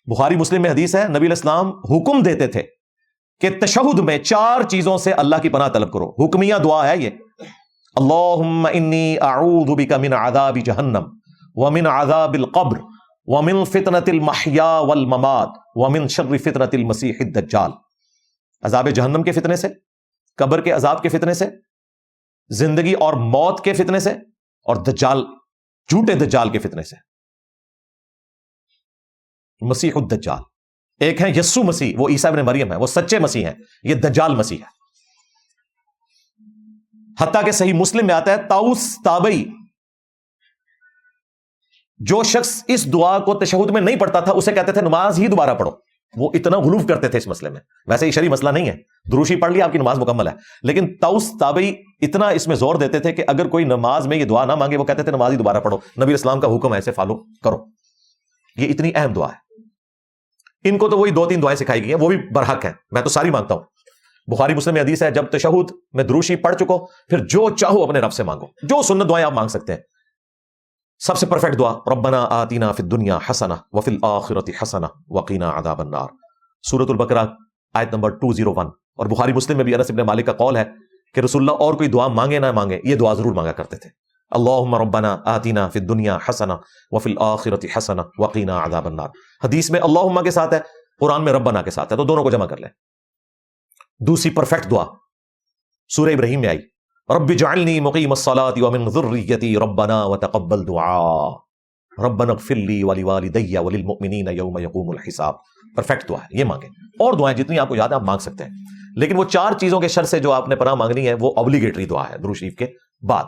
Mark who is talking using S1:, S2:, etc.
S1: بخاری مسلم میں حدیث ہے، نبی علیہ السلام حکم دیتے تھے کہ تشہد میں 4 چیزوں سے اللہ کی پناہ طلب کرو. حکمیہ دعا ہے یہ، اللہم انی اعوذ بک من عذاب جہنم ومن عذاب القبر ومن فتنة المحیا والممات ومن شر فتنة المسیح الدجال. عذاب جہنم کے فتنے سے، قبر کے عذاب کے فتنے سے، زندگی اور موت کے فتنے سے، اور دجال، جھوٹے دجال کے فتنے سے. مسیح الدجال، ایک ہے یسوع مسیح، وہ عیسیٰ ابن مریم ہے، وہ سچے مسیح ہیں. یہ دجال مسیح ہے. حتیٰ کہ صحیح مسلم میں آتا ہے طاؤس تابعی، جو شخص اس دعا کو تشہد میں نہیں پڑھتا تھا اسے کہتے تھے نماز ہی دوبارہ پڑھو. وہ اتنا غلو کرتے تھے اس مسئلے میں. ویسے یہ شرعی مسئلہ نہیں ہے، دروشی پڑھ لی آپ کی نماز مکمل ہے، لیکن طاؤس تابعی اتنا اس میں زور دیتے تھے کہ اگر کوئی نماز میں یہ دعا نہ مانگے وہ کہتے تھے نماز ہی دوبارہ پڑھو، نبی اسلام کا حکم ہے، اسے فالو کرو. یہ اتنی اہم دعا ہے. ان کو تو وہی 2-3 دعائیں سکھائی گئی ہیں، وہ بھی برحق ہیں، میں تو ساری مانگتا ہوں. بخاری مسلم میں حدیث ہے، جب تشہد میں دروشی پڑھ چکو پھر جو چاہو اپنے رب سے مانگو، جو سنت دعائیں آپ مانگ سکتے ہیں. سب سے پرفیکٹ دعا ربنا آتنا فی الدنیا حسنہ وفی الآخرۃ حسنہ وقنا عذاب النار، سورۃ البقرہ آیت نمبر 201. اور بخاری مسلم میں بھی انس بن مالک کا قول ہے کہ رسول اللہ اور کوئی دعا مانگے نہ مانگے یہ دعا ضرور مانگا کرتے تھے، اللہم ربنا آتنا فی الدنیا حسنہ وفی الآخرۃ حسنہ وقنا عذاب النار. حدیث میں اللہم کے ساتھ ہے، قرآن میں ربنا کے ساتھ ہے، تو دونوں کو جمع کر لیں. دوسری پرفیکٹ دعا سورہ ابراہیم میں آئی، رب اجعلنی مقیم الصلاۃ ومن ذریتی ربنا وتقبل دعاء ربنا اغفر لی ولوالدی وللمؤمنین یوم یقوم الحساب. پرفیکٹ دعا ہے، یہ مانگیں. اور دعائیں جتنی آپ کو یاد ہے آپ مانگ سکتے ہیں، لیکن وہ 4 چیزوں کے شر سے جو آپ نے پناہ مانگنی ہے وہ اوبلیگیٹری دعا ہے درود شریف کے بعد.